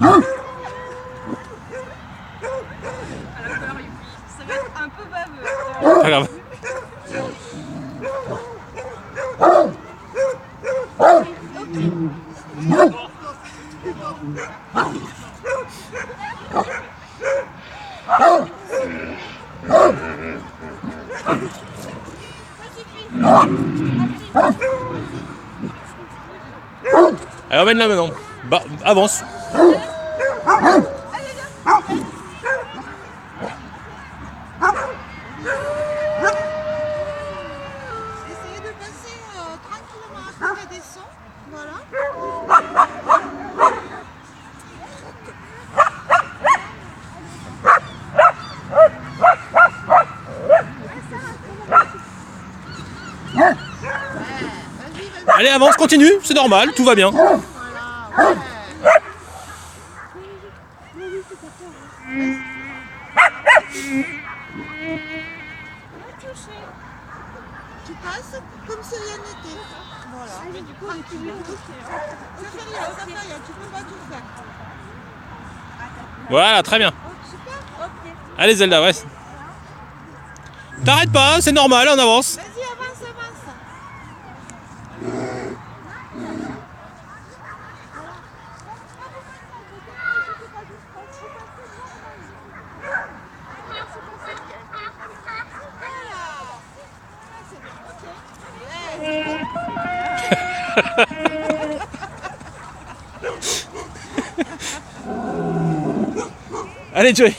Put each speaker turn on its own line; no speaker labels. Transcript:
Ça va être un peu baveux.
Pas grave. Allez, emmène là maintenant. Bah, avance.
Essayez de passer tranquillement à côté des sons. Voilà.
Allez, avance, continue, c'est normal, tout va bien.
Voilà, ouais. Tu passes comme si rien n'était. Voilà. Mais du coup, tu veux ça fait rien, tu peux pas tout faire.
Voilà, très bien.
Super.
Allez Zelda, ouais. T'arrêtes pas, c'est normal, on avance.
Vas-y, avance, avance.
Allez Joey.